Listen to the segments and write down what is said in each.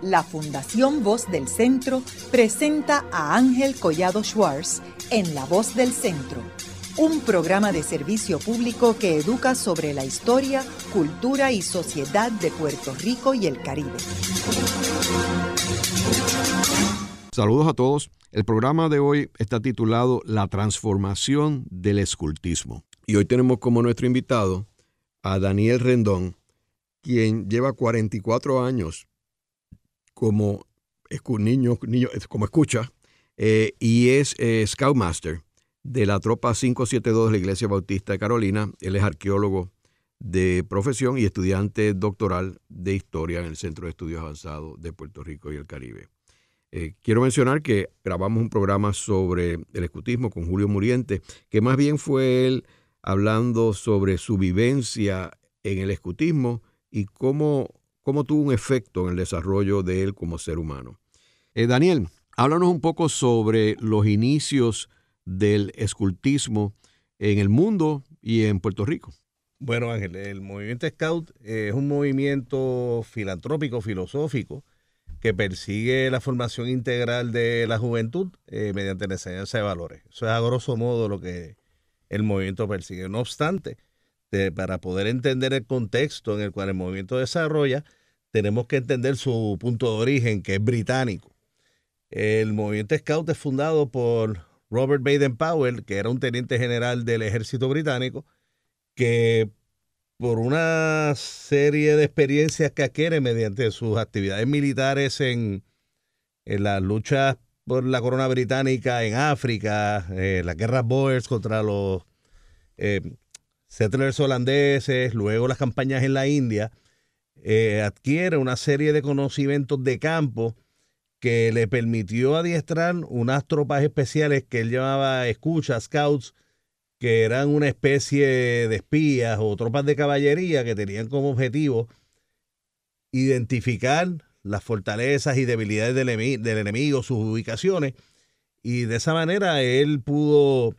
la Fundación Voz del Centro presenta a Ángel Collado Schwartz en La Voz del Centro, un programa de servicio público que educa sobre la historia, cultura y sociedad de Puerto Rico y el Caribe. Saludos a todos. El programa de hoy está titulado La transformación del escultismo. Y hoy tenemos como nuestro invitado a Daniel Rendón, quien lleva 44 años como como escucha y es Scoutmaster de la Tropa 572 de la Iglesia Bautista de Carolina. Él es arqueólogo de profesión y estudiante doctoral de Historia en el Centro de Estudios Avanzados de Puerto Rico y el Caribe. Quiero mencionar que grabamos un programa sobre el escultismo con Julio Muriente, que más bien fue él hablando sobre su vivencia en el escultismo y cómo tuvo un efecto en el desarrollo de él como ser humano. Daniel, háblanos un poco sobre los inicios del escultismo en el mundo y en Puerto Rico. Bueno, Ángel, el movimiento Scout es un movimiento filantrópico, filosófico, que persigue la formación integral de la juventud mediante la enseñanza de valores. Eso es a grosso modo lo que el movimiento persigue. No obstante, para poder entender el contexto en el cual el movimiento desarrolla, tenemos que entender su punto de origen, que es británico. El movimiento Scout es fundado por Robert Baden-Powell, que era un teniente general del ejército británico, que por una serie de experiencias que adquiere mediante sus actividades militares en las luchas por la corona británica en África, las guerras Boers contra los settlers holandeses, luego las campañas en la India, adquiere una serie de conocimientos de campo que le permitió adiestrar unas tropas especiales que él llamaba scouts, que eran una especie de espías o tropas de caballería que tenían como objetivo identificar las fortalezas y debilidades del enemigo, sus ubicaciones, y de esa manera él pudo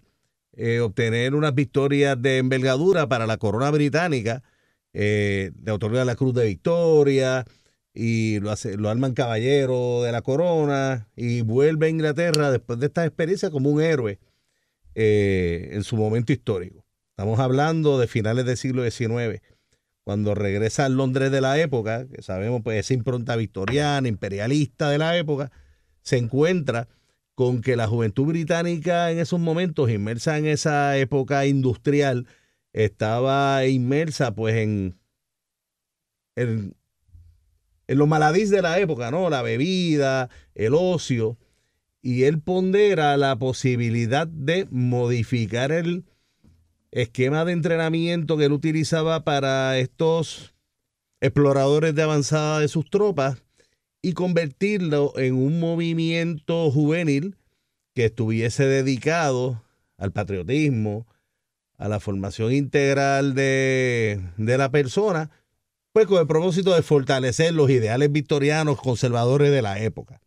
obtener unas victorias de envergadura para la corona británica. Le otorga la Cruz de Victoria y lo arman caballero de la corona y vuelve a Inglaterra después de esta experiencia como un héroe en su momento histórico. Estamos hablando de finales del siglo XIX, cuando regresa al Londres de la época, que sabemos pues esa impronta victoriana, imperialista de la época, se encuentra con que la juventud británica en esos momentos, inmersa en esa época industrial, estaba inmersa pues en los maladís de la época, ¿no? La bebida, el ocio. Y él pondera la posibilidad de modificar el esquema de entrenamiento que él utilizaba para estos exploradores de avanzada de sus tropas y convertirlo en un movimiento juvenil que estuviese dedicado al patriotismo, a la formación integral de la persona, pues con el propósito de fortalecer los ideales victorianos conservadores de la época.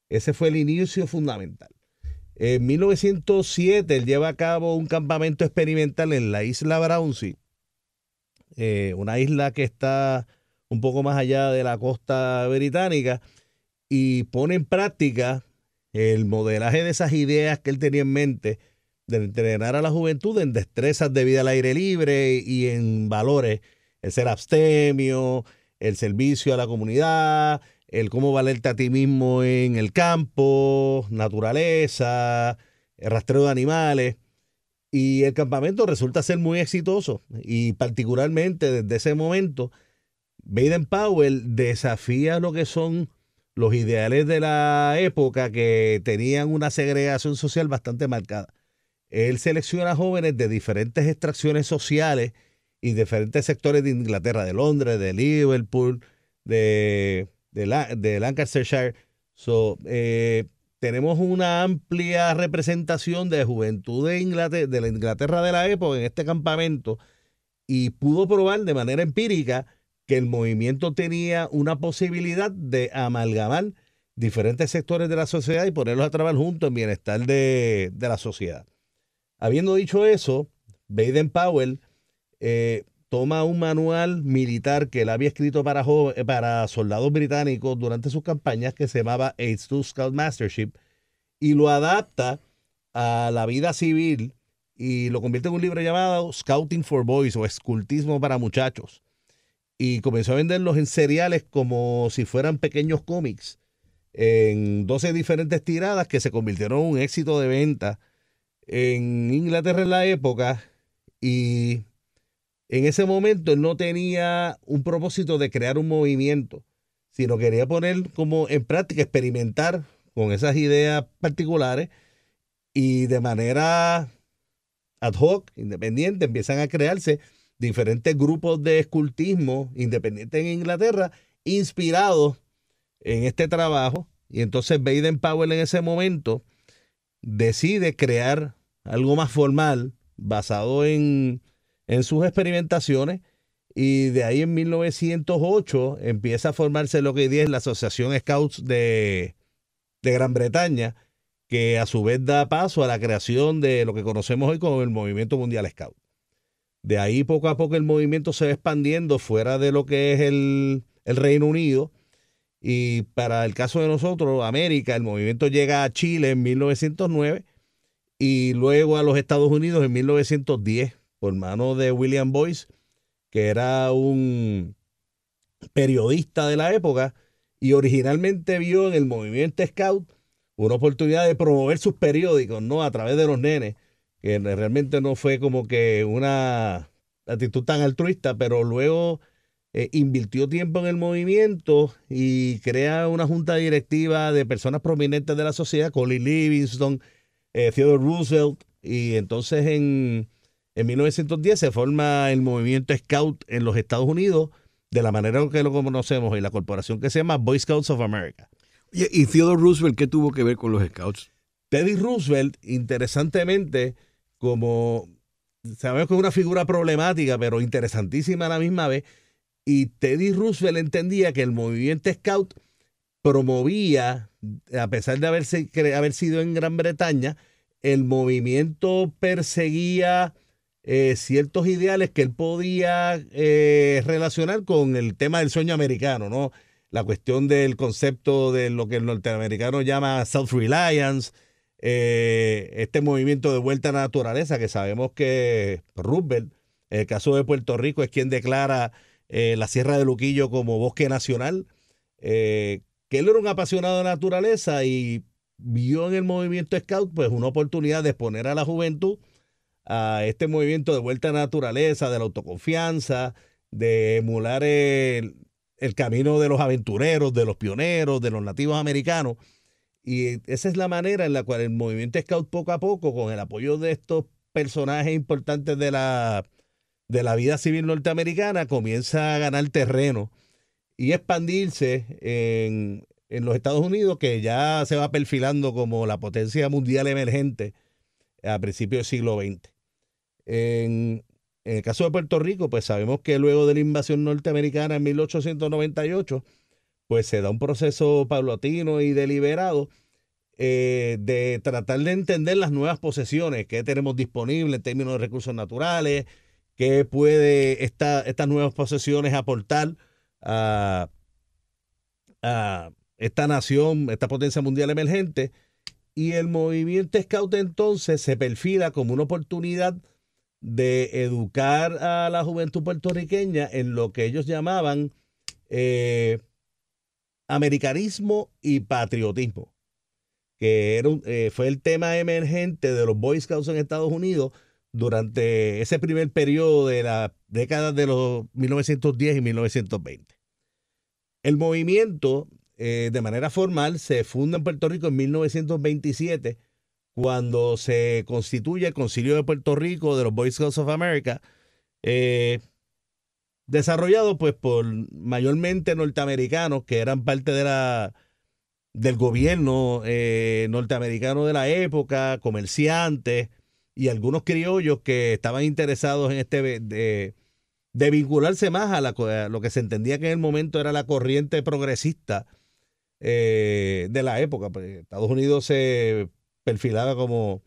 Ese fue el inicio fundamental. En 1907 él lleva a cabo un campamento experimental en la isla Brownsea, una isla que está un poco más allá de la costa británica, y pone en práctica el modelaje de esas ideas que él tenía en mente de entrenar a la juventud en destrezas de vida al aire libre y en valores, el ser abstemio, el servicio a la comunidad, el cómo valerte a ti mismo en el campo, naturaleza, el rastreo de animales. Y el campamento resulta ser muy exitoso. Y particularmente desde ese momento, Baden-Powell desafía lo que son los ideales de la época, que tenían una segregación social bastante marcada. Él selecciona jóvenes de diferentes extracciones sociales y diferentes sectores de Inglaterra, de Londres, de Liverpool, de Lancashire. Tenemos una amplia representación de juventud de la Inglaterra de la época en este campamento, y pudo probar de manera empírica que el movimiento tenía una posibilidad de amalgamar diferentes sectores de la sociedad y ponerlos a trabajar juntos en bienestar de la sociedad. Habiendo dicho eso, Baden-Powell toma un manual militar que él había escrito para soldados británicos durante sus campañas, que se llamaba A2 Scoutmastership, y lo adapta a la vida civil y lo convierte en un libro llamado Scouting for Boys o Escultismo para Muchachos. Y comenzó a venderlos en seriales como si fueran pequeños cómics, en 12 diferentes tiradas que se convirtieron en un éxito de venta en Inglaterra en la época. Y en ese momento él no tenía un propósito de crear un movimiento, sino quería poner como en práctica, experimentar con esas ideas particulares, y de manera ad hoc, independiente, empiezan a crearse diferentes grupos de escultismo independientes en Inglaterra, inspirados en este trabajo. Y entonces Baden-Powell en ese momento decide crear algo más formal basado en sus experimentaciones, y de ahí en 1908 empieza a formarse lo que hoy día es la Asociación Scouts de Gran Bretaña, que a su vez da paso a la creación de lo que conocemos hoy como el Movimiento Mundial Scout. De ahí poco a poco el movimiento se va expandiendo fuera de lo que es el Reino Unido, y para el caso de nosotros, América, el movimiento llega a Chile en 1909 y luego a los Estados Unidos en 1910 por mano de William Boyce, que era un periodista de la época y originalmente vio en el movimiento Scout una oportunidad de promover sus periódicos, ¿no? A través de los nenes, que realmente no fue como que una actitud tan altruista, pero luego invirtió tiempo en el movimiento y crea una junta directiva de personas prominentes de la sociedad, Colin Livingston, Theodore Roosevelt, y entonces en 1910 se forma el movimiento Scout en los Estados Unidos de la manera que lo conocemos, y la corporación que se llama Boy Scouts of America. ¿Y Theodore Roosevelt qué tuvo que ver con los Scouts? Teddy Roosevelt, interesantemente, como sabemos que es una figura problemática, pero interesantísima a la misma vez, y Teddy Roosevelt entendía que el movimiento Scout promovía, a pesar de haber sido en Gran Bretaña, el movimiento perseguía ciertos ideales que él podía relacionar con el tema del sueño americano, ¿no? La cuestión del concepto de lo que el norteamericano llama self-reliance, este movimiento de vuelta a la naturaleza, que sabemos que Roosevelt, en el caso de Puerto Rico, es quien declara la Sierra de Luquillo como bosque nacional, que él era un apasionado de naturaleza y vio en el movimiento Scout pues una oportunidad de exponer a la juventud a este movimiento de vuelta a la naturaleza, de la autoconfianza, de emular el camino de los aventureros, de los pioneros, de los nativos americanos. Y esa es la manera en la cual el movimiento Scout poco a poco, con el apoyo de estos personajes importantes de la vida civil norteamericana, comienza a ganar terreno y expandirse en los Estados Unidos, que ya se va perfilando como la potencia mundial emergente a principios del siglo XX. En el caso de Puerto Rico, pues sabemos que luego de la invasión norteamericana en 1898, pues se da un proceso paulatino y deliberado de tratar de entender las nuevas posesiones que tenemos disponibles en términos de recursos naturales, qué puede estas nuevas posesiones aportar a esta nación, esta potencia mundial emergente. Y el movimiento Scout entonces se perfila como una oportunidad de educar a la juventud puertorriqueña en lo que ellos llamaban americanismo y patriotismo, que fue el tema emergente de los Boy Scouts en Estados Unidos durante ese primer periodo de la década de los 1910 y 1920. El movimiento, de manera formal, se funda en Puerto Rico en 1927, cuando se constituye el Concilio de Puerto Rico de los Boy Scouts of America, desarrollado pues por mayormente norteamericanos que eran parte del gobierno norteamericano de la época, comerciantes y algunos criollos que estaban interesados en de vincularse más a lo que se entendía que en el momento era la corriente progresista de la época. Pues Estados Unidos se perfilaba como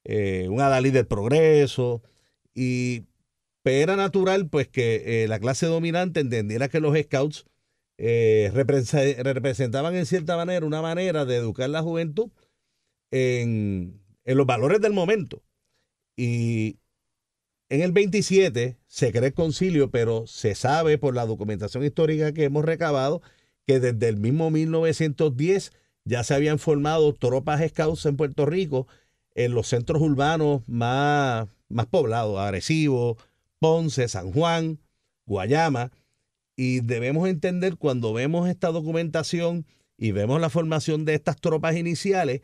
un adalid del progreso, y Pues era natural pues que la clase dominante entendiera que los scouts representaban en cierta manera una manera de educar la juventud en los valores del momento. Y en el 27 se crea el concilio, pero se sabe por la documentación histórica que hemos recabado que desde el mismo 1910 ya se habían formado tropas scouts en Puerto Rico en los centros urbanos más poblados, Arecibo, Ponce, San Juan, Guayama, y debemos entender cuando vemos esta documentación y vemos la formación de estas tropas iniciales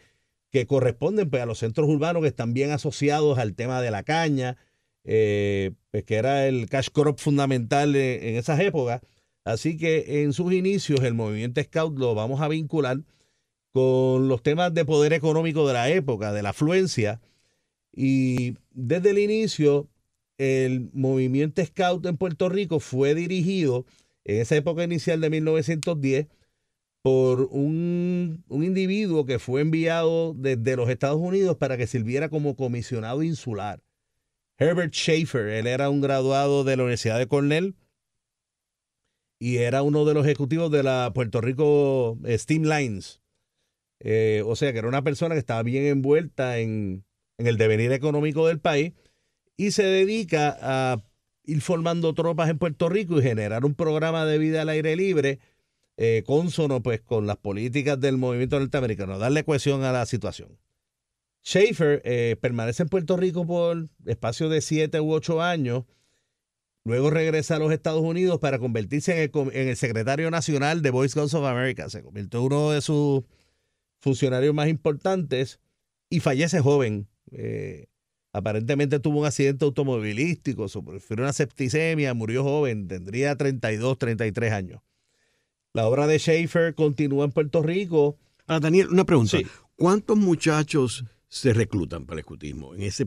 que corresponden pues, a los centros urbanos que están bien asociados al tema de la caña, pues, que era el cash crop fundamental en esas épocas. Así que en sus inicios el movimiento Scout lo vamos a vincular con los temas de poder económico de la época, de la afluencia, y desde el inicio el movimiento Scout en Puerto Rico fue dirigido en esa época inicial de 1910 por un individuo que fue enviado desde los Estados Unidos para que sirviera como comisionado insular. Herbert Schaefer, él era un graduado de la Universidad de Cornell y era uno de los ejecutivos de la Puerto Rico Steam Lines. O sea que era una persona que estaba bien envuelta en el devenir económico del país y se dedica a ir formando tropas en Puerto Rico y generar un programa de vida al aire libre cónsono pues con las políticas del movimiento norteamericano, darle cohesión a la situación. Schaefer permanece en Puerto Rico por espacio de 7 u 8 años, luego regresa a los Estados Unidos para convertirse en el secretario nacional de Boy Scouts of America. Se convirtió en uno de sus funcionarios más importantes y fallece joven. Aparentemente tuvo un accidente automovilístico, sufrió una septicemia, murió joven, tendría 32, 33 años. La obra de Schaefer continúa en Puerto Rico. Ahora, Daniel, una pregunta. Sí. ¿Cuántos muchachos se reclutan para el escultismo en esa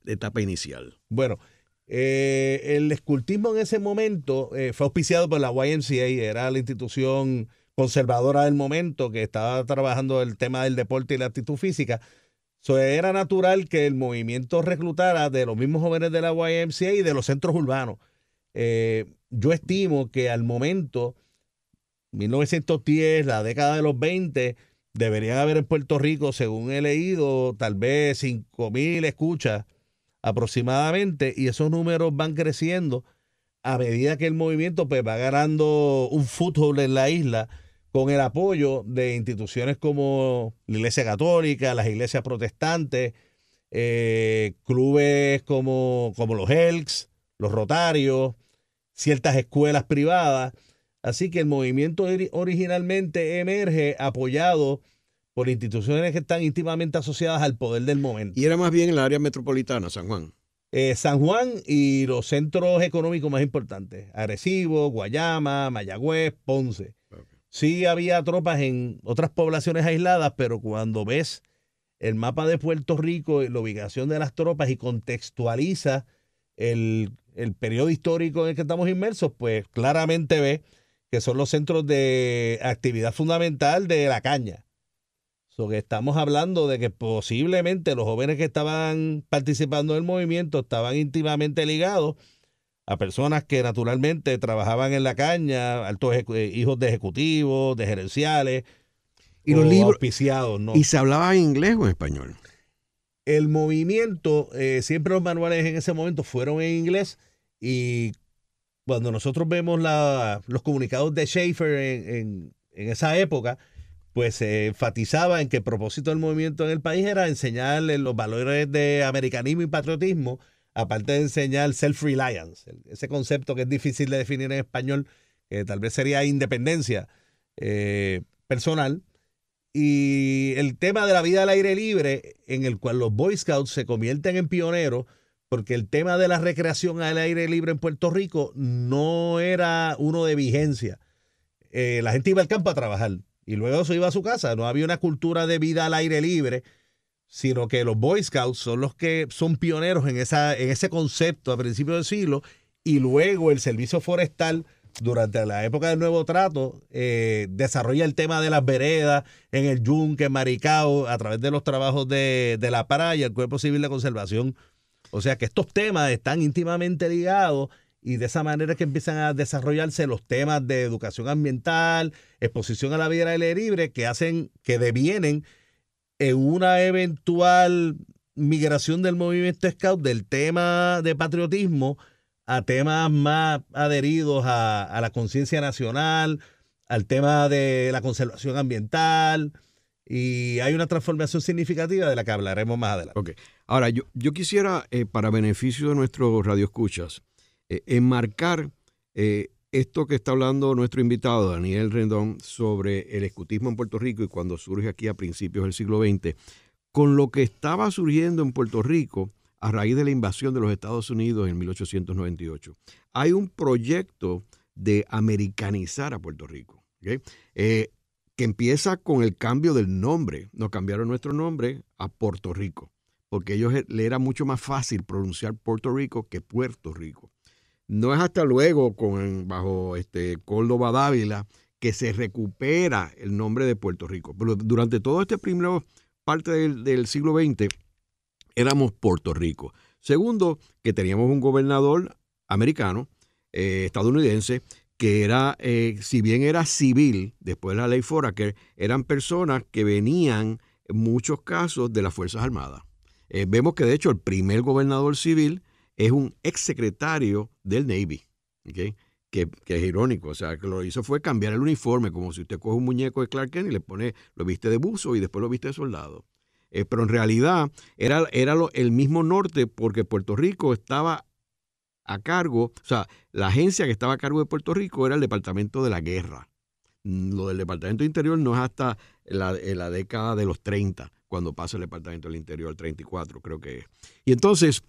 etapa inicial? Bueno, el escultismo en ese momento fue auspiciado por la YMCA, era la institución conservadora del momento que estaba trabajando el tema del deporte y la actitud física. Era natural que el movimiento reclutara de los mismos jóvenes de la YMCA y de los centros urbanos. Yo estimo que al momento, 1910, la década de los 20, deberían haber en Puerto Rico, según he leído, tal vez 5,000 escuchas aproximadamente, y esos números van creciendo a medida que el movimiento pues, va ganando un foothold en la isla con el apoyo de instituciones como la Iglesia Católica, las iglesias protestantes, clubes como los Elks, los Rotarios, ciertas escuelas privadas. Así que el movimiento originalmente emerge apoyado por instituciones que están íntimamente asociadas al poder del momento. Y era más bien en la área metropolitana, San Juan. San Juan y los centros económicos más importantes, Arecibo, Guayama, Mayagüez, Ponce. Okay. Sí había tropas en otras poblaciones aisladas, pero cuando ves el mapa de Puerto Rico, la ubicación de las tropas y contextualiza el periodo histórico en el que estamos inmersos, pues claramente ves que son los centros de actividad fundamental de la caña. Que estamos hablando de que posiblemente los jóvenes que estaban participando del movimiento estaban íntimamente ligados a personas que naturalmente trabajaban en la caña, altos hijos de ejecutivos, de gerenciales, y los libros auspiciados, ¿no? ¿Y se hablaba en inglés o en español? El movimiento, siempre los manuales en ese momento fueron en inglés, y cuando nosotros vemos los comunicados de Schaefer en esa época, pues se enfatizaba en que el propósito del movimiento en el país era enseñarle los valores de americanismo y patriotismo, aparte de enseñar self-reliance, ese concepto que es difícil de definir en español, que tal vez sería independencia personal, y el tema de la vida al aire libre, en el cual los Boy Scouts se convierten en pioneros, porque el tema de la recreación al aire libre en Puerto Rico no era uno de vigencia. La gente iba al campo a trabajar y luego se iba a su casa. No había una cultura de vida al aire libre, sino que los Boy Scouts son los que son pioneros en ese concepto a principios del siglo, y luego el servicio forestal durante la época del Nuevo Trato desarrolla el tema de las veredas en el Yunque, en Maricao, a través de los trabajos de la PARA y el Cuerpo Civil de Conservación O sea que estos temas están íntimamente ligados y de esa manera es que empiezan a desarrollarse los temas de educación ambiental, exposición a la vida al aire libre, que devienen en una eventual migración del movimiento Scout del tema de patriotismo a temas más adheridos a la conciencia nacional, al tema de la conservación ambiental, y hay una transformación significativa de la que hablaremos más adelante. Okay. Ahora, yo quisiera, para beneficio de nuestros radioescuchas, enmarcar esto que está hablando nuestro invitado, Daniel Rendón, sobre el escutismo en Puerto Rico y cuando surge aquí a principios del siglo XX, con lo que estaba surgiendo en Puerto Rico a raíz de la invasión de los Estados Unidos en 1898. Hay un proyecto de americanizar a Puerto Rico, ¿okay? Que empieza con el cambio del nombre. Nos cambiaron nuestro nombre a Puerto Rico, porque a ellos le era mucho más fácil pronunciar Puerto Rico que Puerto Rico. No es hasta luego, bajo Córdoba Dávila, que se recupera el nombre de Puerto Rico. Pero durante todo este primero parte del siglo XX, éramos Puerto Rico. Segundo, que teníamos un gobernador americano, estadounidense, que era, si bien era civil, después de la ley Foraker, eran personas que venían, en muchos casos, de las Fuerzas Armadas. Vemos que, de hecho, el primer gobernador civil es un exsecretario del Navy, ¿okay? Que es irónico. O sea, que lo hizo fue cambiar el uniforme, como si usted coge un muñeco de Clark Kent y le pone, lo viste de buzo y después lo viste de soldado. Pero en realidad era el mismo norte, porque Puerto Rico estaba a cargo, o sea, la agencia que estaba a cargo de Puerto Rico era el Departamento de la Guerra. Lo del Departamento de Interior no es hasta en la década de los 30, cuando pasa el Departamento del Interior, 34 creo que es. Y entonces,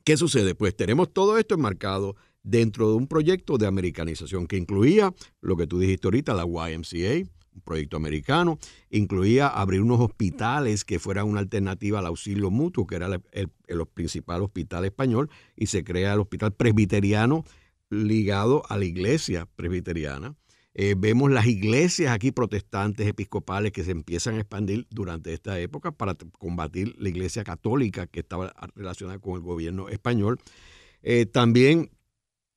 ¿qué sucede? Pues tenemos todo esto enmarcado dentro de un proyecto de americanización que incluía lo que tú dijiste ahorita, la YMCA, un proyecto americano, incluía abrir unos hospitales que fueran una alternativa al auxilio mutuo, que era el principal hospital español, y se crea el hospital presbiteriano ligado a la iglesia presbiteriana. Vemos las iglesias aquí protestantes, episcopales, que se empiezan a expandir durante esta época para combatir la iglesia católica que estaba relacionada con el gobierno español. También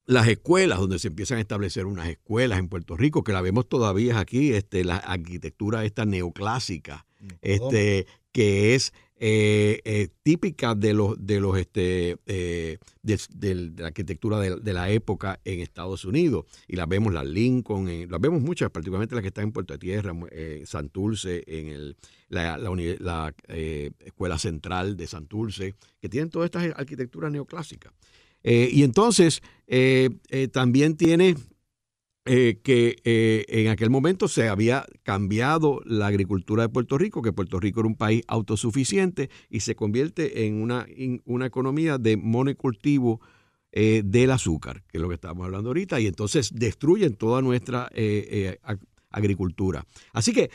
las escuelas, donde se empiezan a establecer unas escuelas en Puerto Rico, que la vemos todavía aquí, la arquitectura esta neoclásica, que es típica de la arquitectura de la época en Estados Unidos. Y las vemos, las Lincoln, las vemos muchas, particularmente las que están en Puerto Tierra, Santurce, en la Escuela Central de Santurce, que tienen todas estas arquitecturas neoclásicas. Y entonces también tiene que en aquel momento se había cambiado la agricultura de Puerto Rico, que Puerto Rico era un país autosuficiente y se convierte en una economía de monocultivo del azúcar, que es lo que estamos hablando ahorita, y entonces destruyen toda nuestra agricultura. Así que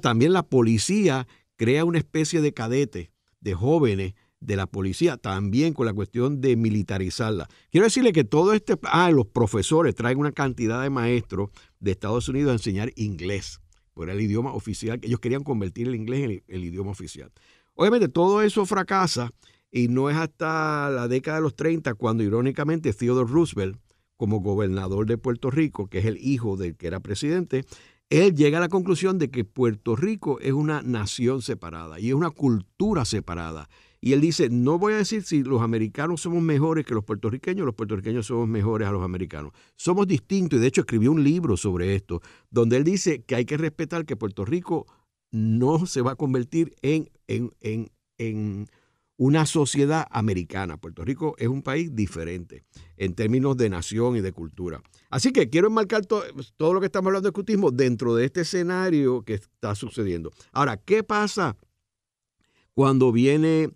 también la policía crea una especie de cadete de jóvenes de la policía, también con la cuestión de militarizarla. Quiero decirle que todo los profesores traen una cantidad de maestros de Estados Unidos a enseñar inglés, porque era el idioma oficial, que ellos querían convertir el inglés en el idioma oficial. Obviamente todo eso fracasa y no es hasta la década de los 30 cuando irónicamente Theodore Roosevelt, como gobernador de Puerto Rico, que es el hijo del que era presidente, él llega a la conclusión de que Puerto Rico es una nación separada y es una cultura separada. Y él dice, no voy a decir si los americanos somos mejores que los puertorriqueños somos mejores a los americanos. Somos distintos, y de hecho escribió un libro sobre esto, donde él dice que hay que respetar que Puerto Rico no se va a convertir en una sociedad americana. Puerto Rico es un país diferente en términos de nación y de cultura. Así que quiero enmarcar todo lo que estamos hablando de escutismo dentro de este escenario que está sucediendo. Ahora, ¿qué pasa cuando viene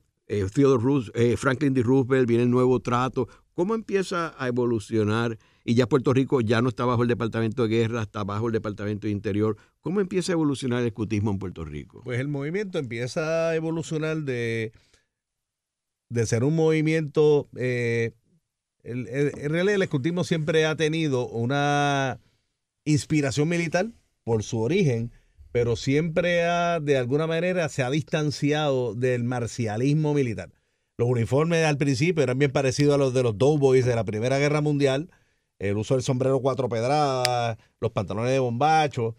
Franklin D. Roosevelt, viene el nuevo trato? ¿Cómo empieza a evolucionar? Y ya Puerto Rico ya no está bajo el Departamento de Guerra, está bajo el Departamento de Interior. ¿Cómo empieza a evolucionar el escutismo en Puerto Rico? Pues el movimiento empieza a evolucionar de ser un movimiento. En realidad el escutismo siempre ha tenido una inspiración militar por su origen, pero siempre de alguna manera se ha distanciado del marcialismo militar. Los uniformes al principio eran bien parecidos a los de los Doughboys de la Primera Guerra Mundial, el uso del sombrero 4 pedradas, los pantalones de bombacho,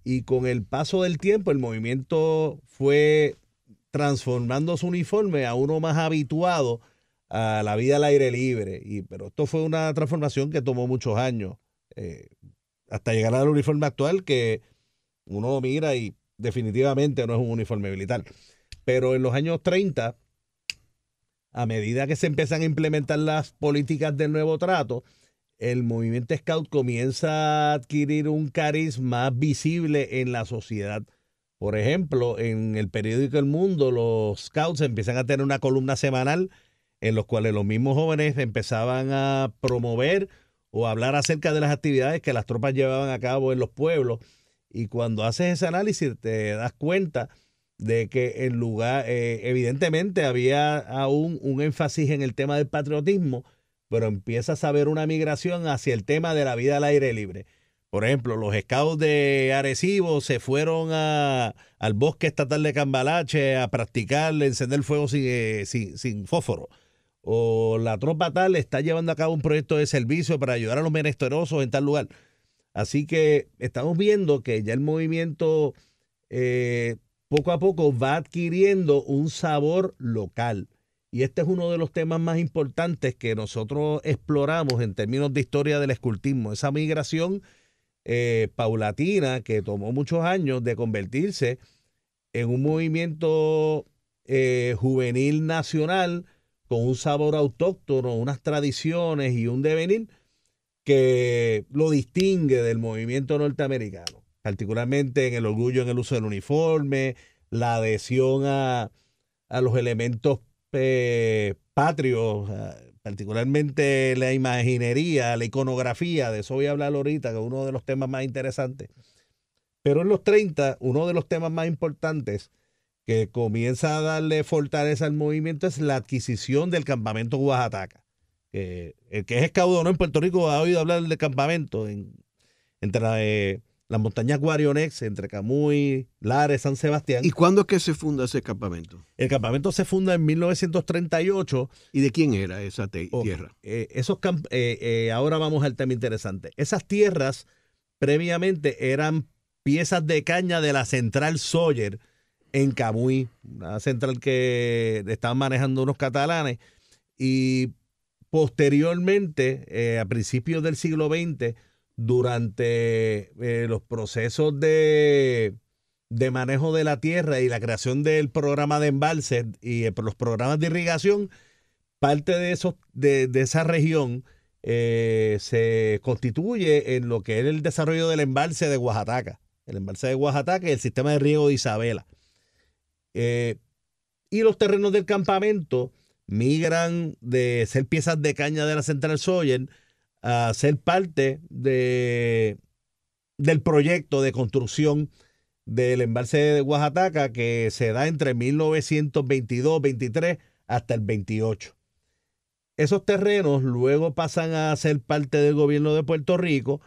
y con el paso del tiempo el movimiento fue transformando su uniforme a uno más habituado a la vida al aire libre. Pero esto fue una transformación que tomó muchos años, hasta llegar al uniforme actual, que uno lo mira y definitivamente no es un uniforme militar. Pero en los años 30, a medida que se empiezan a implementar las políticas del nuevo trato, el movimiento Scout comienza a adquirir un cariz más visible en la sociedad. Por ejemplo, en el periódico El Mundo, los Scouts empiezan a tener una columna semanal en los cuales los mismos jóvenes empezaban a promover o hablar acerca de las actividades que las tropas llevaban a cabo en los pueblos. Y cuando haces ese análisis te das cuenta de que en lugar, evidentemente había aún un énfasis en el tema del patriotismo, pero empiezas a ver una migración hacia el tema de la vida al aire libre. Por ejemplo, los scouts de Arecibo se fueron al bosque estatal de Cambalache a practicar encender fuego sin fósforo. O la tropa tal está llevando a cabo un proyecto de servicio para ayudar a los menesterosos en tal lugar. Así que estamos viendo que ya el movimiento poco a poco va adquiriendo un sabor local. Y este es uno de los temas más importantes que nosotros exploramos en términos de historia del escultismo. Esa migración paulatina que tomó muchos años de convertirse en un movimiento juvenil nacional con un sabor autóctono, unas tradiciones y un devenir que lo distingue del movimiento norteamericano, particularmente en el orgullo en el uso del uniforme, la adhesión a los elementos patrios, particularmente la imaginería, la iconografía. De eso voy a hablar ahorita, que es uno de los temas más interesantes. Pero en los 30, uno de los temas más importantes que comienza a darle fortaleza al movimiento es la adquisición del campamento Oaxaca. El que es escaudón en Puerto Rico ha oído hablar del campamento entre las montañas Guarionex, entre Camuy, Lares, San Sebastián. ¿Y cuándo es que se funda ese campamento? El campamento se funda en 1938. ¿Y de quién era esa tierra? Ahora vamos al tema interesante. Esas tierras previamente eran piezas de caña de la central Sawyer en Camuy, una central que estaban manejando unos catalanes, y posteriormente, a principios del siglo XX, durante los procesos de manejo de la tierra y la creación del programa de embalses y los programas de irrigación, parte de esa región se constituye en lo que es el desarrollo del embalse de Oaxaca. El embalse de Oaxaca y el sistema de riego de Isabela. Y los terrenos del campamento migran de ser piezas de caña de la central Sawyer a ser parte del proyecto de construcción del embalse de Oaxaca, que se da entre 1922-23 hasta el 28. Esos terrenos luego pasan a ser parte del gobierno de Puerto Rico,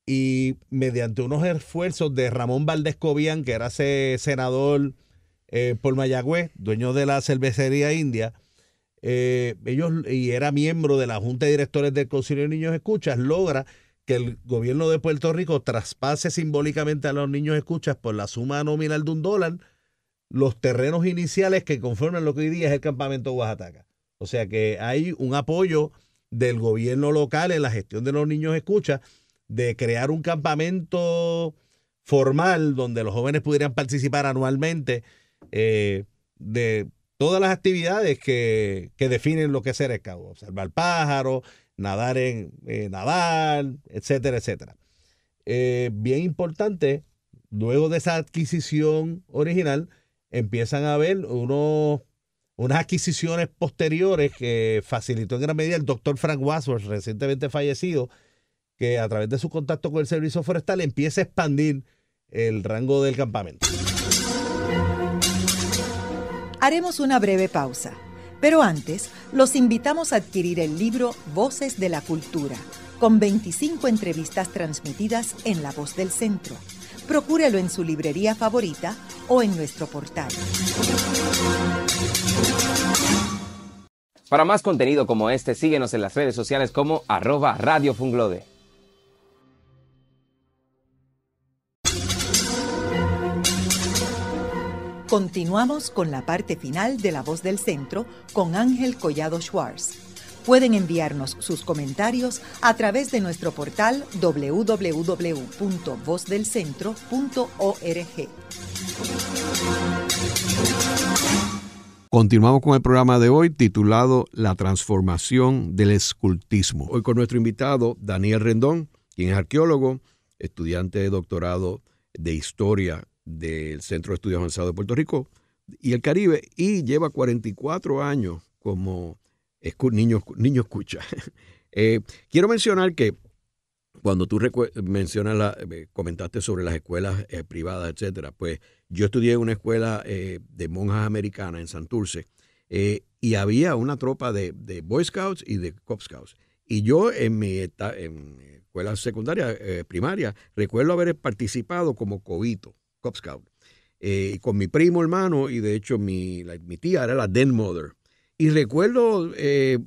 y mediante unos esfuerzos de Ramón Valdés Cobian, que era senador por Mayagüez, dueño de la cervecería India, y era miembro de la Junta de Directores del Concilio de Niños Escuchas, logra que el gobierno de Puerto Rico traspase simbólicamente a los niños escuchas por la suma nominal de $1 los terrenos iniciales que conforman lo que hoy día es el campamento Oaxaca. O sea que hay un apoyo del gobierno local en la gestión de los niños escuchas de crear un campamento formal donde los jóvenes pudieran participar anualmente de todas las actividades que definen lo que es ser scout: observar pájaros, nadar, etcétera, etcétera. Bien importante, luego de esa adquisición original, empiezan a haber unas adquisiciones posteriores que facilitó en gran medida el doctor Frank Wadsworth, recientemente fallecido, que a través de su contacto con el Servicio Forestal empieza a expandir el rango del campamento. Haremos una breve pausa, pero antes los invitamos a adquirir el libro Voces de la Cultura, con 25 entrevistas transmitidas en La Voz del Centro. Procúrelo en su librería favorita o en nuestro portal. Para más contenido como este, síguenos en las redes sociales como @Radio Funglode. Continuamos con la parte final de La Voz del Centro con Ángel Collado Schwartz. Pueden enviarnos sus comentarios a través de nuestro portal www.vozdelcentro.org. Continuamos con el programa de hoy titulado La transformación del escultismo. Hoy con nuestro invitado Daniel Rendón, quien es arqueólogo, estudiante de doctorado de Historia del Centro de Estudios Avanzados de Puerto Rico y el Caribe, y lleva 44 años como niño escucha. Quiero mencionar que cuando tú comentaste sobre las escuelas privadas, etcétera, pues yo estudié en una escuela de monjas americanas en Santurce, y había una tropa de Boy Scouts y de Cub Scouts. Y yo en mi escuela secundaria, primaria, recuerdo haber participado como cobito, Cub Scout, con mi primo hermano, y de hecho mi tía era la den mother. Y recuerdo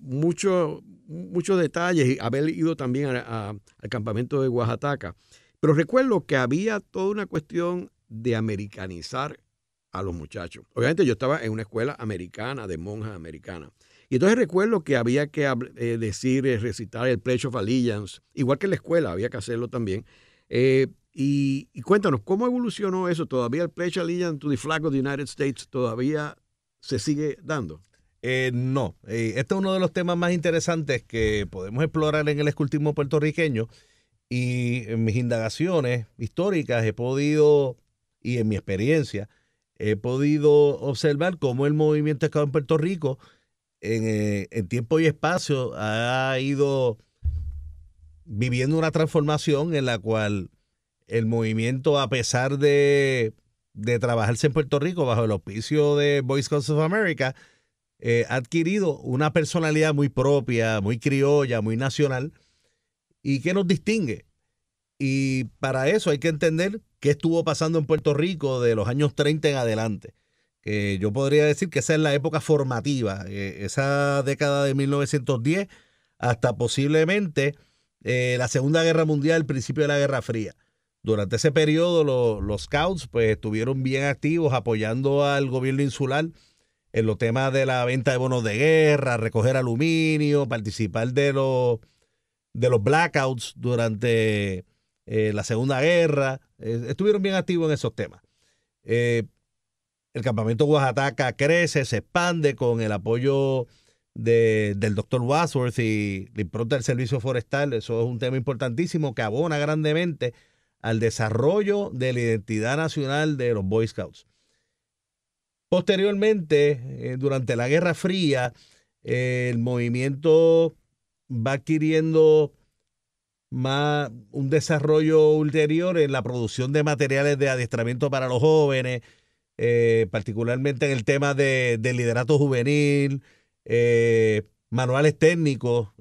muchos detalles, y haber ido también al campamento de Oaxaca. Pero recuerdo que había toda una cuestión de americanizar a los muchachos. Obviamente yo estaba en una escuela americana, de monjas americanas. Y entonces recuerdo que había que recitar el Pledge of Allegiance, igual que en la escuela, había que hacerlo también. Y cuéntanos, ¿cómo evolucionó eso? ¿Todavía el Pledge of Allegiance to the Flag of the United States todavía se sigue dando? No. Este es uno de los temas más interesantes que podemos explorar en el escultismo puertorriqueño, y en mis indagaciones históricas he podido, y en mi experiencia, he podido observar cómo el movimiento esclavo en Puerto Rico en tiempo y espacio ha ido viviendo una transformación en la cual el movimiento, a pesar de trabajarse en Puerto Rico bajo el auspicio de Boy Scouts of America, ha adquirido una personalidad muy propia, muy criolla, muy nacional, y que nos distingue. Y para eso hay que entender qué estuvo pasando en Puerto Rico de los años 30 en adelante. Que yo podría decir que esa es la época formativa, esa década de 1910 hasta posiblemente la Segunda Guerra Mundial, el principio de la Guerra Fría. Durante ese periodo los Scouts pues estuvieron bien activos apoyando al gobierno insular en los temas de la venta de bonos de guerra, recoger aluminio, participar de los blackouts durante la Segunda Guerra. Estuvieron bien activos en esos temas. El campamento Oaxaca crece, se expande con el apoyo del doctor Wadsworth y la impronta del servicio forestal. Eso es un tema importantísimo que abona grandemente al desarrollo de la identidad nacional de los Boy Scouts. Posteriormente, durante la Guerra Fría, el movimiento va adquiriendo un desarrollo ulterior en la producción de materiales de adiestramiento para los jóvenes, particularmente en el tema del liderato juvenil, manuales técnicos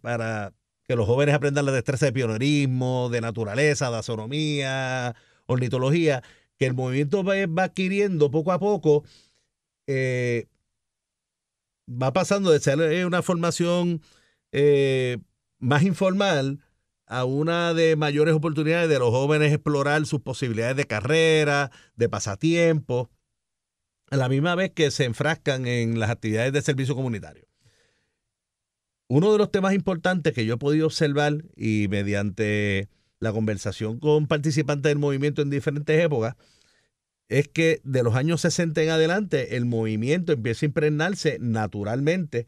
para que los jóvenes aprendan la destreza de pionerismo, de naturaleza, de astronomía, ornitología, que el movimiento va adquiriendo poco a poco, va pasando de ser una formación más informal a una de mayores oportunidades de los jóvenes explorar sus posibilidades de carrera, de pasatiempo, a la misma vez que se enfrascan en las actividades de servicio comunitario. Uno de los temas importantes que yo he podido observar, y mediante la conversación con participantes del movimiento en diferentes épocas, es que de los años 60 en adelante el movimiento empieza a impregnarse naturalmente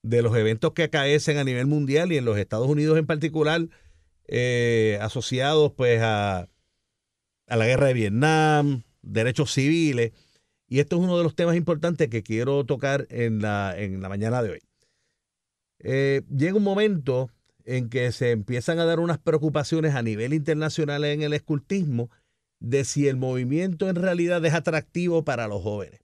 de los eventos que acaecen a nivel mundial y en los Estados Unidos en particular, asociados pues a la guerra de Vietnam, derechos civiles, y esto es uno de los temas importantes que quiero tocar en la mañana de hoy. Llega un momento en que se empiezan a dar unas preocupaciones a nivel internacional en el escultismo de si el movimiento en realidad es atractivo para los jóvenes.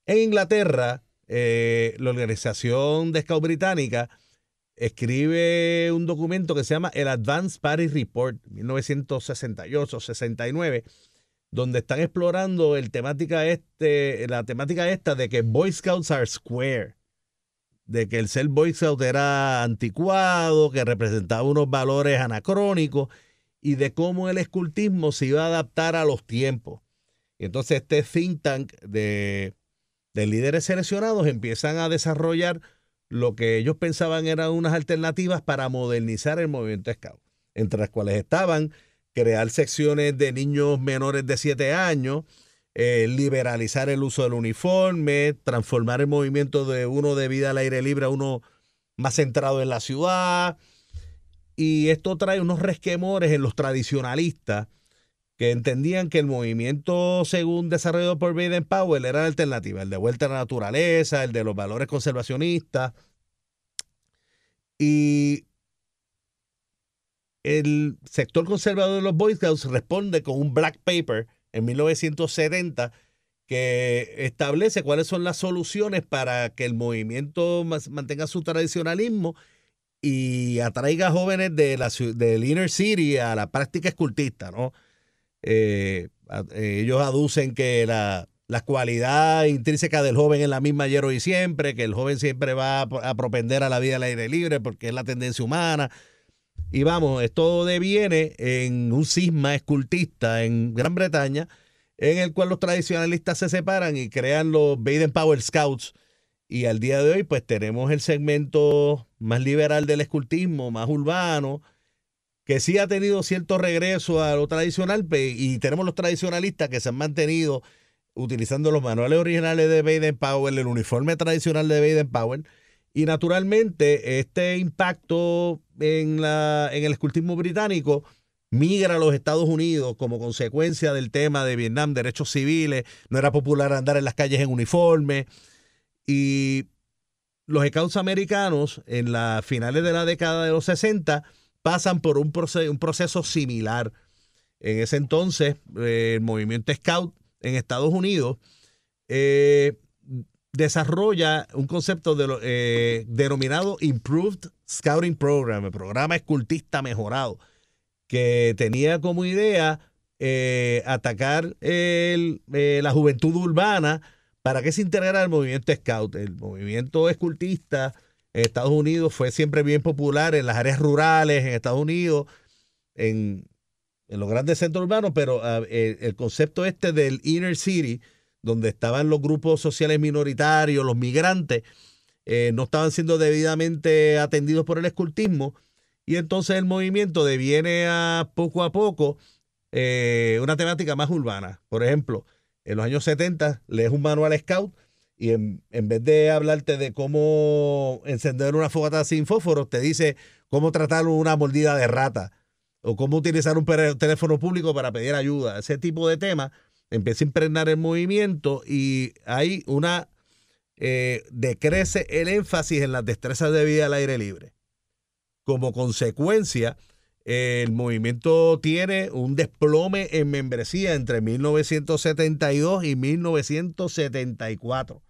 En Inglaterra, la Organización de Scouts Británica escribe un documento que se llama el Advanced Party Report, 1968-69, donde están explorando la temática esta de que Boy Scouts are square, de que el ser Boy Scout era anticuado, que representaba unos valores anacrónicos y de cómo el escultismo se iba a adaptar a los tiempos. Y entonces este think tank de líderes seleccionados empiezan a desarrollar lo que ellos pensaban eran unas alternativas para modernizar el movimiento Scout, entre las cuales estaban crear secciones de niños menores de 7 años, liberalizar el uso del uniforme, transformar el movimiento de uno de vida al aire libre a uno más centrado en la ciudad. Y esto trae unos resquemores en los tradicionalistas que entendían que el movimiento, según desarrollado por Baden-Powell, era la alternativa, el de vuelta a la naturaleza, el de los valores conservacionistas. Y el sector conservador de los Boy Scouts responde con un black paper en 1970 que establece cuáles son las soluciones para que el movimiento mantenga su tradicionalismo y atraiga jóvenes del inner city a la práctica escultista, ¿no? Ellos aducen que la cualidad intrínseca del joven es la misma ayer, hoy y siempre, que el joven siempre va a propender a la vida al aire libre porque es la tendencia humana. Y vamos, esto deviene en un cisma escultista en Gran Bretaña, en el cual los tradicionalistas se separan y crean los Baden-Powell Scouts. Y al día de hoy, pues tenemos el segmento más liberal del escultismo, más urbano, que sí ha tenido cierto regreso a lo tradicional, y tenemos los tradicionalistas que se han mantenido utilizando los manuales originales de Baden-Powell, el uniforme tradicional de Baden-Powell, y naturalmente este impacto en el escultismo británico migra a los Estados Unidos como consecuencia del tema de Vietnam, derechos civiles, no era popular andar en las calles en uniforme, y los scouts americanos en las finales de la década de los 60 pasan por un proceso similar. En ese entonces, el movimiento Scout en Estados Unidos desarrolla un concepto denominado Improved Scouting Program, el programa escultista mejorado, que tenía como idea atacar la juventud urbana para que se integrara al movimiento Scout. El movimiento escultista en Estados Unidos fue siempre bien popular en las áreas rurales, en Estados Unidos, en los grandes centros urbanos, pero el concepto del inner city, donde estaban los grupos sociales minoritarios, los migrantes, no estaban siendo debidamente atendidos por el escultismo, y entonces el movimiento deviene poco a poco una temática más urbana. Por ejemplo, en los años 70 lees un manual Scout y en vez de hablarte de cómo encender una fogata sin fósforos, te dice cómo tratar una mordida de rata o cómo utilizar un teléfono público para pedir ayuda. Ese tipo de temas empieza a impregnar el movimiento y hay decrece el énfasis en las destrezas de vida al aire libre. Como consecuencia, el movimiento tiene un desplome en membresía entre 1972 y 1974.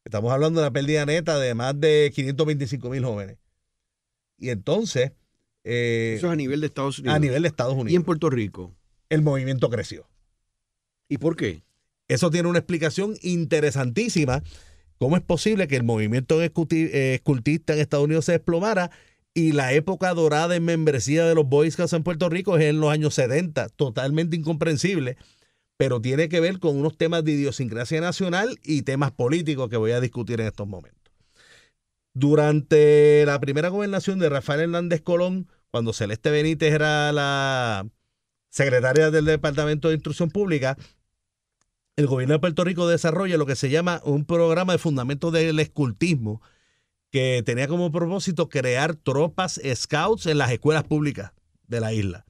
Estamos hablando de una pérdida neta de más de 525,000 jóvenes. Y entonces... eso es a nivel de Estados Unidos. A nivel de Estados Unidos. ¿Y en Puerto Rico? El movimiento creció. ¿Y por qué? Eso tiene una explicación interesantísima. ¿Cómo es posible que el movimiento escultista en Estados Unidos se desplomara y la época dorada en membresía de los Boy Scouts en Puerto Rico es en los años 70? Totalmente incomprensible, pero tiene que ver con unos temas de idiosincrasia nacional y temas políticos que voy a discutir en estos momentos. Durante la primera gobernación de Rafael Hernández Colón, cuando Celeste Benítez era la secretaria del Departamento de Instrucción Pública, el gobierno de Puerto Rico desarrolla lo que se llama un programa de fundamentos del escultismo que tenía como propósito crear tropas scouts en las escuelas públicas de la isla.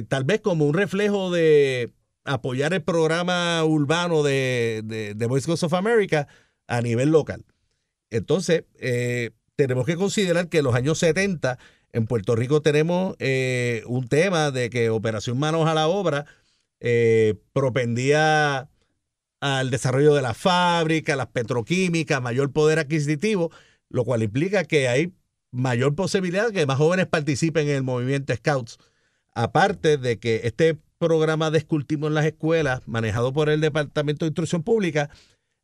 Tal vez como un reflejo de apoyar el programa urbano de Boy Scouts of America a nivel local. Entonces, tenemos que considerar que en los años 70 en Puerto Rico tenemos un tema de que Operación Manos a la Obra propendía al desarrollo de las fábricas, las petroquímicas, mayor poder adquisitivo, lo cual implica que hay mayor posibilidad de que más jóvenes participen en el movimiento Scouts. Aparte de que este programa de escultismo en las escuelas, manejado por el Departamento de Instrucción Pública,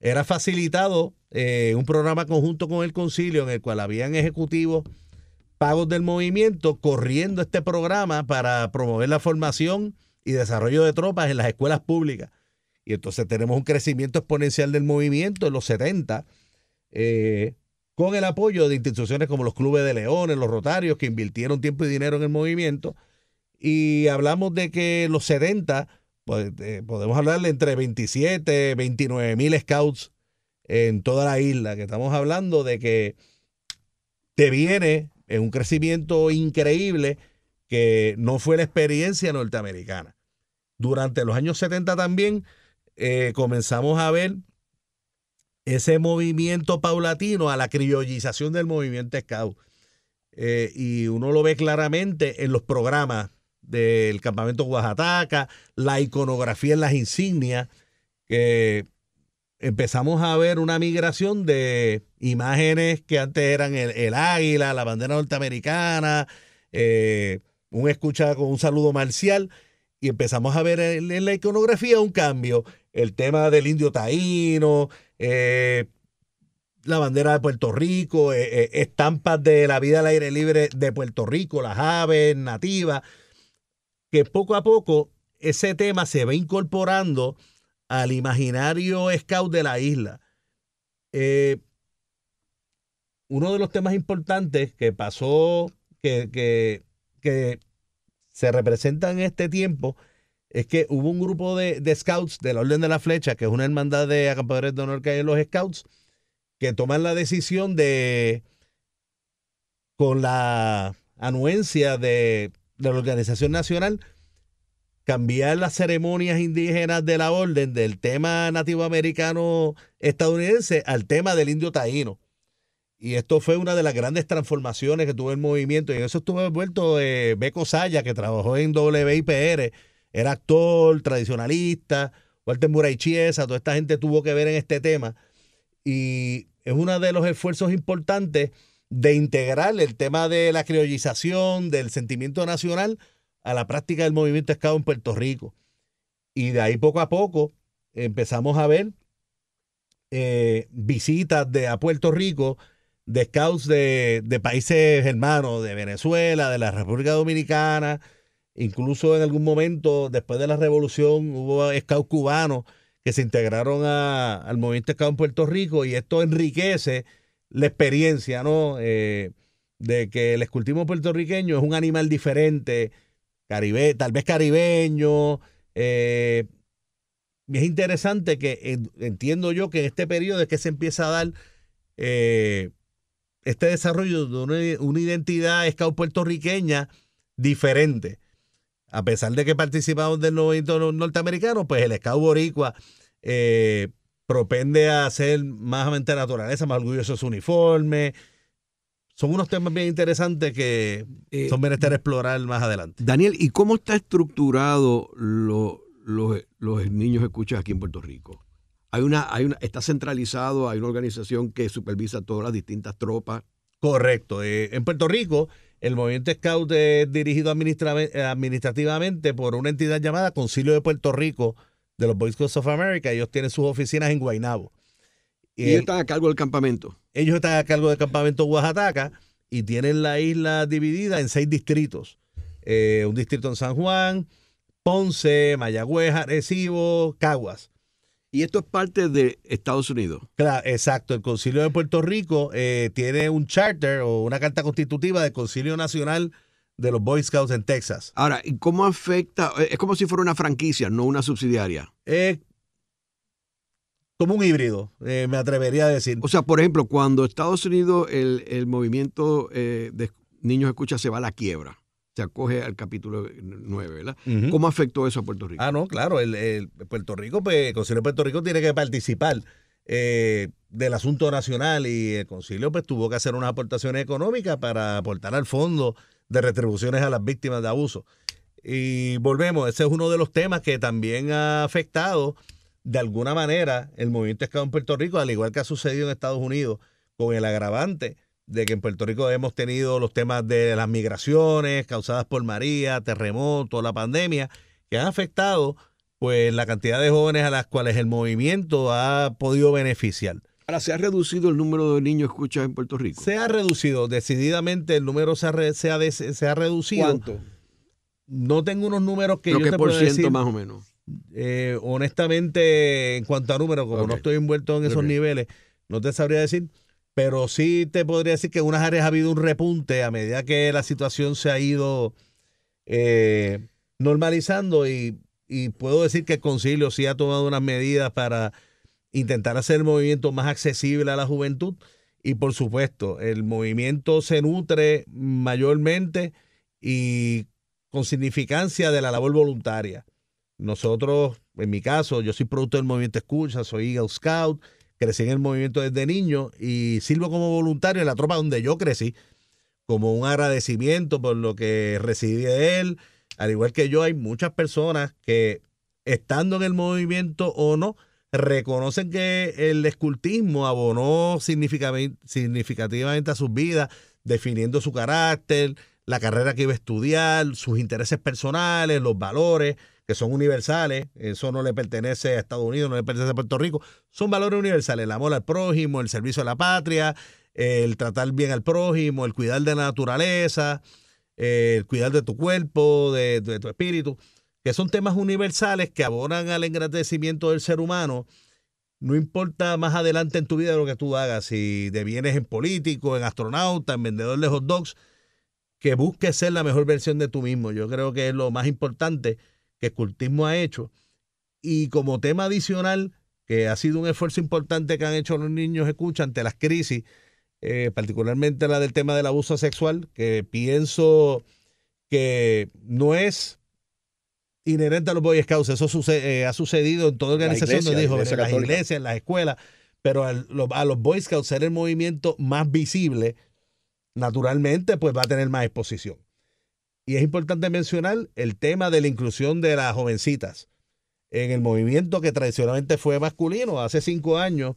era facilitado un programa conjunto con el concilio en el cual habían ejecutivos pagos del movimiento corriendo este programa para promover la formación y desarrollo de tropas en las escuelas públicas. Y entonces tenemos un crecimiento exponencial del movimiento en los 70, con el apoyo de instituciones como los clubes de leones, los rotarios, que invirtieron tiempo y dinero en el movimiento. Y hablamos de que los 70, pues, podemos hablarle entre 27, 29 mil scouts en toda la isla, que estamos hablando de que te viene en un crecimiento increíble que no fue la experiencia norteamericana. Durante los años 70 también comenzamos a ver ese movimiento paulatino a la criollización del movimiento scout. Y uno lo ve claramente en los programas del campamento Oaxaca, la iconografía en las insignias, que empezamos a ver una migración de imágenes que antes eran el águila, la bandera norteamericana, un escucha con un saludo marcial, y empezamos a ver en la iconografía un cambio, el tema del indio taíno, la bandera de Puerto Rico, estampas de la vida al aire libre de Puerto Rico, las aves nativas, que poco a poco ese tema se va incorporando al imaginario scout de la isla. Uno de los temas importantes que pasó, que se representa en este tiempo, es que hubo un grupo de scouts de la Orden de la Flecha, que es una hermandad de acampadores de honor que hay en los scouts, que toman la decisión de, con la anuencia de la Organización Nacional, cambiar las ceremonias indígenas de la orden del tema nativo americano estadounidense al tema del indio taíno. Y esto fue una de las grandes transformaciones que tuvo el movimiento. Y en eso estuvo envuelto Beco Saya, que trabajó en WIPR, era actor, tradicionalista, Walter Murray Chiesa, toda esta gente tuvo que ver en este tema. Y es uno de los esfuerzos importantes de integrar el tema de la criollización, del sentimiento nacional, a la práctica del movimiento scout en Puerto Rico. Y de ahí poco a poco empezamos a ver visitas a Puerto Rico de scouts de países hermanos, de Venezuela, de la República Dominicana. Incluso en algún momento, después de la revolución, hubo scouts cubanos que se integraron al movimiento scout en Puerto Rico, y esto enriquece la experiencia, ¿no? De que el escultismo puertorriqueño es un animal diferente, tal vez caribeño. Es interesante que entiendo yo que en este periodo es que se empieza a dar este desarrollo de una identidad scout puertorriqueña diferente. A pesar de que participamos del movimiento norteamericano, pues el scout boricua propende a ser más amante de la naturaleza, más orgulloso de su uniforme. Son unos temas bien interesantes que son menester explorar más adelante. Daniel, ¿y cómo está estructurado los niños escuchas aquí en Puerto Rico? ¿Está centralizado? ¿Hay una organización que supervisa todas las distintas tropas? Correcto. En Puerto Rico, el movimiento scout es dirigido administrativamente por una entidad llamada Concilio de Puerto Rico de los Boy Scouts of America. Ellos tienen sus oficinas en Guaynabo. ¿Y ellos están a cargo del campamento? Ellos están a cargo del campamento Oaxaca y tienen la isla dividida en 6 distritos. Un distrito en San Juan, Ponce, Mayagüez, Arecibo, Caguas. ¿Y esto es parte de Estados Unidos? Claro, exacto. El Concilio de Puerto Rico tiene un charter o una carta constitutiva del Concilio Nacional de los Boy Scouts en Texas. Ahora, ¿y cómo afecta? Es como si fuera una franquicia, no una subsidiaria. Como un híbrido, me atrevería a decir. O sea, por ejemplo, cuando Estados Unidos, el movimiento de niños escucha se va a la quiebra, se acoge al capítulo 9, ¿verdad? Uh-huh. ¿Cómo afectó eso a Puerto Rico? No, claro, el Puerto Rico, pues el Concilio de Puerto Rico tiene que participar del asunto nacional, y el Concilio pues tuvo que hacer unas aportaciones económicas para aportar al fondo de retribuciones a las víctimas de abuso. Y volvemos, ese es uno de los temas que también ha afectado de alguna manera el movimiento scout en Puerto Rico, al igual que ha sucedido en Estados Unidos, con el agravante de que en Puerto Rico hemos tenido los temas de las migraciones causadas por María, terremotos, la pandemia, que han afectado pues la cantidad de jóvenes a las cuales el movimiento ha podido beneficiar. Ahora, ¿se ha reducido el número de niños escuchas en Puerto Rico? Se ha reducido, decididamente el número se ha reducido. ¿Cuánto? No tengo unos números que ¿Pero yo qué te por pueda ciento decir. más o menos? Honestamente, en cuanto a números, como no estoy envuelto en esos niveles, no te sabría decir, pero sí te podría decir que en unas áreas ha habido un repunte a medida que la situación se ha ido normalizando y puedo decir que el Concilio sí ha tomado unas medidas para intentar hacer el movimiento más accesible a la juventud y por supuesto el movimiento se nutre mayormente y con significancia de la labor voluntaria. Nosotros, en mi caso, yo soy producto del movimiento Escucha, soy Eagle Scout, crecí en el movimiento desde niño y sirvo como voluntario en la tropa donde yo crecí, como un agradecimiento por lo que recibí de él. Al igual que yo, hay muchas personas que, estando en el movimiento o no, reconocen que el escultismo abonó significativamente a sus vidas, definiendo su carácter, la carrera que iba a estudiar, sus intereses personales, los valores que son universales. Eso no le pertenece a Estados Unidos, no le pertenece a Puerto Rico. Son valores universales: el amor al prójimo, el servicio a la patria, el tratar bien al prójimo, el cuidar de la naturaleza, el cuidar de tu cuerpo, de tu espíritu, que son temas universales que abonan al engrandecimiento del ser humano. No importa más adelante en tu vida lo que tú hagas, si devienes en político, en astronauta, en vendedor de hot dogs, que busques ser la mejor versión de tú mismo. Yo creo que es lo más importante que Escultismo ha hecho. Y como tema adicional, que ha sido un esfuerzo importante que han hecho los niños escucha ante las crisis, particularmente la del tema del abuso sexual, que pienso que no es inherente a los Boy Scouts. Eso ha sucedido en toda organización donde dijo, en las iglesias, en las escuelas, pero a los Boy Scouts ser el movimiento más visible, naturalmente pues va a tener más exposición. Y es importante mencionar el tema de la inclusión de las jovencitas en el movimiento que tradicionalmente fue masculino. Hace 5 años,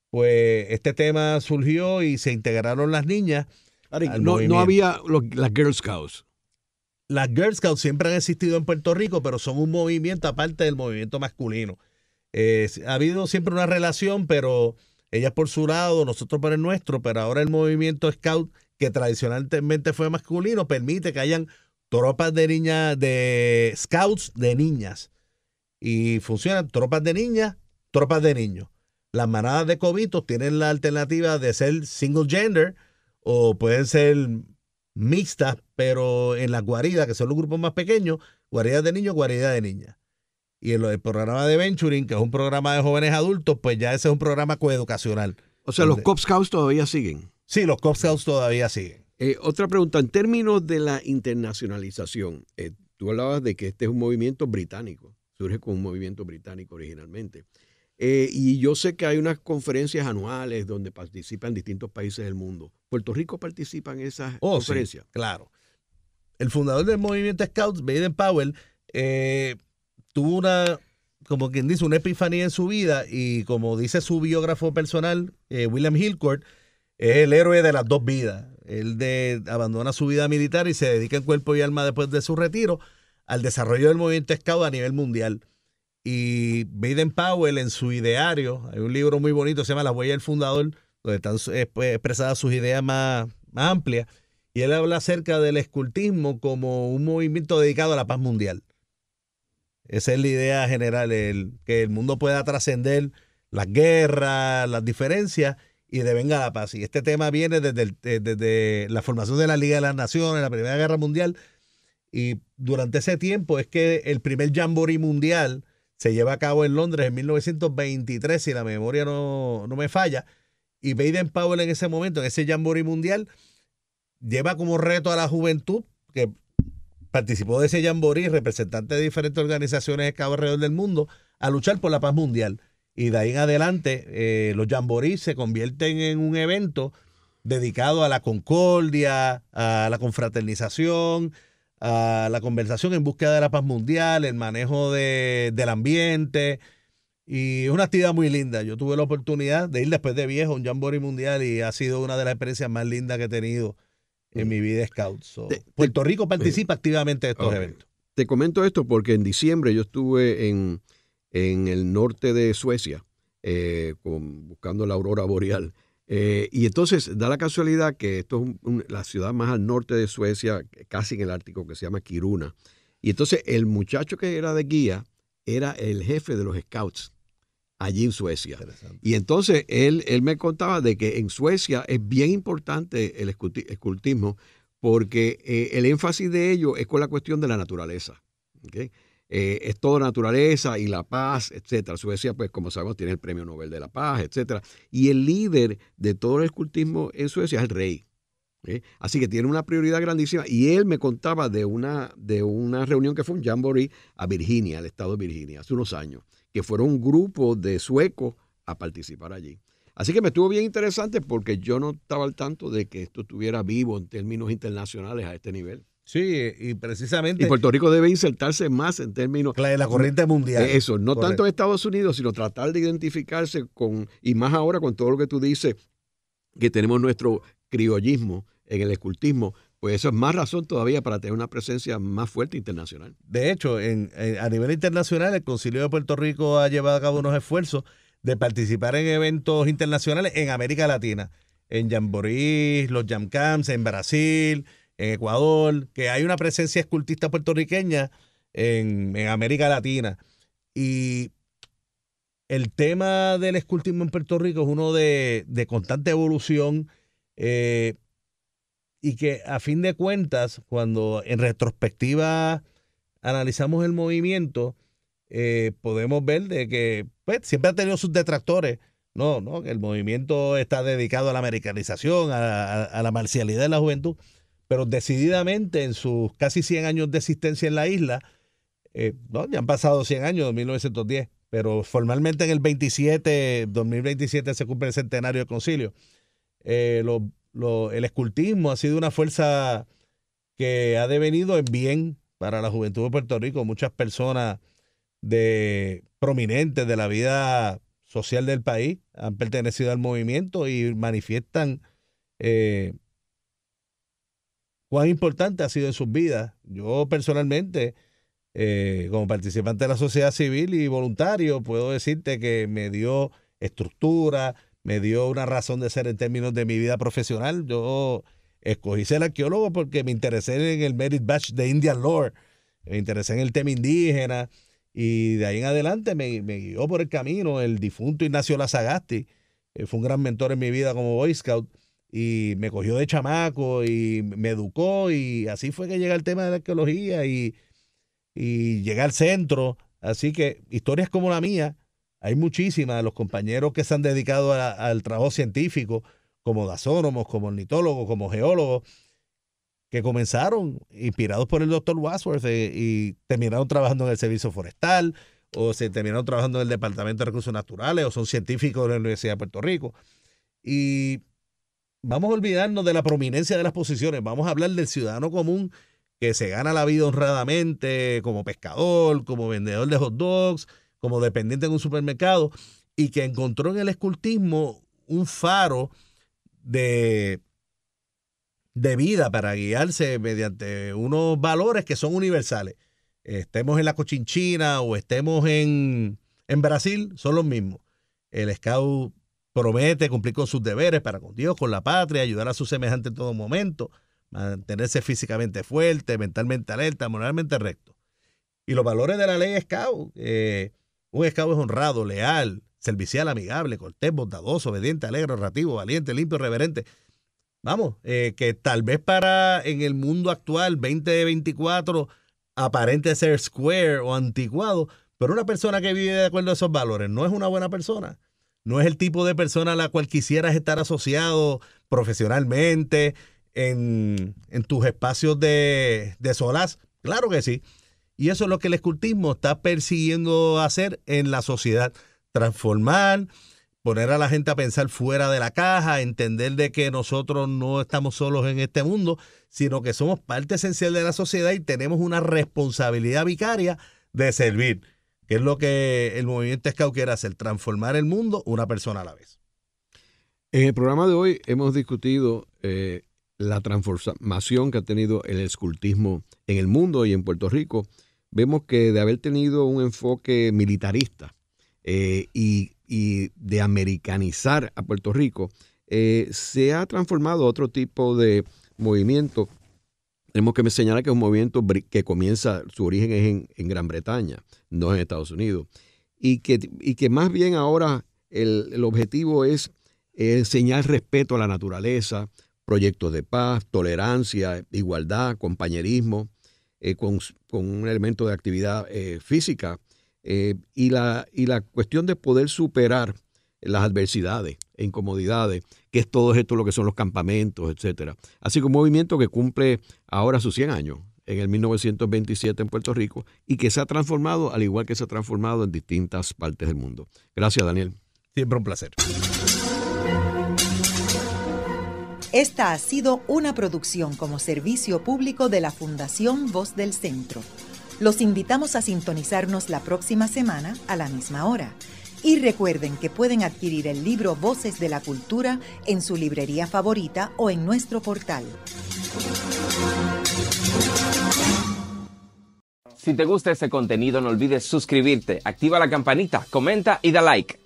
pues este tema surgió y se integraron las niñas. No había las Girl Scouts. Las Girl Scouts siempre han existido en Puerto Rico, pero son un movimiento aparte del movimiento masculino. Ha habido siempre una relación, pero ellas por su lado, nosotros por el nuestro, pero ahora el movimiento Scout, que tradicionalmente fue masculino, permite que hayan tropas de niñas, de Scouts de niñas. Y funcionan tropas de niñas, tropas de niños. Las manadas de cobitos tienen la alternativa de ser single gender o pueden ser mixtas, pero en las guaridas, que son los grupos más pequeños, guaridas de niños, guaridas de niñas. Y el programa de Venturing, que es un programa de jóvenes adultos, pues ya ese es un programa coeducacional. O sea, los Cub Scouts todavía siguen. Sí, los Cub Scouts todavía siguen. Otra pregunta, en términos de la internacionalización, tú hablabas de que este es un movimiento británico, surge como un movimiento británico originalmente. Y yo sé que hay unas conferencias anuales donde participan distintos países del mundo. ¿Puerto Rico participa en esas conferencias? Sí, claro. El fundador del movimiento Scouts, Baden Powell, tuvo una, como quien dice, una epifanía en su vida y como dice su biógrafo personal, William Hillcourt, es el héroe de las dos vidas. Él abandona su vida militar y se dedica en cuerpo y alma después de su retiro al desarrollo del movimiento Scout a nivel mundial. Y Baden Powell en su ideario, hay un libro muy bonito, se llama Las huellas del fundador, donde están expresadas sus ideas más amplias, y él habla acerca del escultismo como un movimiento dedicado a la paz mundial. Esa es la idea general, que el mundo pueda trascender las guerras, las diferencias y devenga la paz. Y este tema viene desde la formación de la Liga de las Naciones, la Primera Guerra Mundial, y durante ese tiempo es que el primer Jamboree Mundial se lleva a cabo en Londres en 1923, si la memoria no me falla, y Baden Powell en ese momento, en ese Jamboree Mundial, lleva como reto a la juventud que participó de ese Jamboree, representantes de diferentes organizaciones alrededor del mundo, a luchar por la paz mundial. Y de ahí en adelante, los Jamborees se convierten en un evento dedicado a la concordia, a la confraternización, a la conversación en búsqueda de la paz mundial, el manejo del ambiente. Y es una actividad muy linda. Yo tuve la oportunidad de ir después de viejo a un Jamboree mundial y ha sido una de las experiencias más lindas que he tenido en mi vida Scout. Puerto Rico participa activamente en estos eventos. te comento esto porque en diciembre yo estuve en el norte de Suecia buscando la aurora boreal. Y entonces da la casualidad que esto es la ciudad más al norte de Suecia, casi en el Ártico, que se llama Kiruna. Y entonces el muchacho que era de guía era el jefe de los scouts allí en Suecia. Y entonces él me contaba de que en Suecia es bien importante el escultismo porque el énfasis de ello es con la cuestión de la naturaleza. ¿Okay? Es toda naturaleza y la paz, etcétera. Suecia, pues como sabemos, tiene el Premio Nobel de la Paz, etcétera. Y el líder de todo el escultismo en Suecia es el rey. ¿Okay? Así que tiene una prioridad grandísima. Y él me contaba de una reunión que fue un jamboree a Virginia, al estado de Virginia, hace unos años, que fueron un grupo de suecos a participar allí. Así que me estuvo bien interesante porque yo no estaba al tanto de que esto estuviera vivo en términos internacionales a este nivel. Sí, y precisamente... Y Puerto Rico debe insertarse más en términos... La corriente mundial. Eso, no Correcto. tanto en Estados Unidos, sino tratar de identificarse con... Y más ahora con todo lo que tú dices, que tenemos nuestro criollismo en el escultismo, pues eso es más razón todavía para tener una presencia más fuerte internacional. De hecho, a nivel internacional, el Concilio de Puerto Rico ha llevado a cabo unos esfuerzos de participar en eventos internacionales en América Latina, en jamborees, los jam camps, en Brasil, en Ecuador, que hay una presencia escultista puertorriqueña en América Latina. Y el tema del escultismo en Puerto Rico es uno de constante evolución y que a fin de cuentas, cuando en retrospectiva analizamos el movimiento, podemos ver de que pues, siempre ha tenido sus detractores. No, que el movimiento está dedicado a la americanización, a la marcialidad de la juventud, pero decididamente en sus casi 100 años de existencia en la isla, ya han pasado 100 años, de 1910, pero formalmente en el 2027 se cumple el centenario del concilio. El escultismo ha sido una fuerza que ha devenido en bien para la juventud de Puerto Rico. Muchas personas prominentes de la vida social del país han pertenecido al movimiento y manifiestan cuán importante ha sido en sus vidas. Yo personalmente, como participante de la sociedad civil y voluntario, puedo decirte que me dio estructura, me dio una razón de ser en términos de mi vida profesional. Yo escogí ser arqueólogo porque me interesé en el Merit Badge de Indian Lore, me interesé en el tema indígena, y de ahí en adelante me guió por el camino el difunto Ignacio Lazagasti. Fue un gran mentor en mi vida como Boy Scout y me cogió de chamaco y me educó, y así fue que llegué al tema de la arqueología y llegué al centro. Así que historias como la mía hay muchísimas de los compañeros que se han dedicado al trabajo científico, como gasónomos, como ornitólogos, como geólogos, que comenzaron inspirados por el Dr. Wadsworth y terminaron trabajando en el Servicio Forestal, o se terminaron trabajando en el Departamento de Recursos Naturales, o son científicos de la Universidad de Puerto Rico. Y vamos a olvidarnos de la prominencia de las posiciones, vamos a hablar del ciudadano común que se gana la vida honradamente como pescador, como vendedor de hot dogs, como dependiente en un supermercado, y que encontró en el escultismo un faro de vida para guiarse mediante unos valores que son universales. Estemos en la Cochinchina o estemos en Brasil, son los mismos. El scout promete cumplir con sus deberes para con Dios, con la patria, ayudar a sus semejantes en todo momento, mantenerse físicamente fuerte, mentalmente alerta, moralmente recto. Y los valores de la ley scout, un scout es honrado, leal, servicial, amigable, cortés, bondadoso, obediente, alegre, honrativo, valiente, limpio, reverente. Vamos, que tal vez en el mundo actual, 2024, aparente ser square o anticuado, pero una persona que vive de acuerdo a esos valores no es una buena persona. No es el tipo de persona a la cual quisieras estar asociado profesionalmente en tus espacios de solaz. Claro que sí. Y eso es lo que el escultismo está persiguiendo hacer en la sociedad. Transformar, poner a la gente a pensar fuera de la caja, entender de que nosotros no estamos solos en este mundo, sino que somos parte esencial de la sociedad y tenemos una responsabilidad vicaria de servir, que es lo que el movimiento Scout quiere hacer, transformar el mundo una persona a la vez. En el programa de hoy hemos discutido la transformación que ha tenido el escultismo en el mundo y en Puerto Rico, vemos que de haber tenido un enfoque militarista y de americanizar a Puerto Rico, se ha transformado a otro tipo de movimiento. Tenemos que señalar que es un movimiento que comienza, su origen es en Gran Bretaña, no en Estados Unidos, y que más bien ahora el objetivo es enseñar respeto a la naturaleza, proyectos de paz, tolerancia, igualdad, compañerismo, con un elemento de actividad física, y la cuestión de poder superar las adversidades e incomodidades, que es todo esto lo que son los campamentos, etcétera. Así que un movimiento que cumple ahora sus 100 años, en el 1927 en Puerto Rico, y que se ha transformado al igual que se ha transformado en distintas partes del mundo. Gracias, Daniel. Siempre un placer. Esta ha sido una producción como servicio público de la Fundación Voz del Centro. Los invitamos a sintonizarnos la próxima semana a la misma hora. Y recuerden que pueden adquirir el libro Voces de la Cultura en su librería favorita o en nuestro portal. Si te gusta este contenido, no olvides suscribirte, activa la campanita, comenta y da like.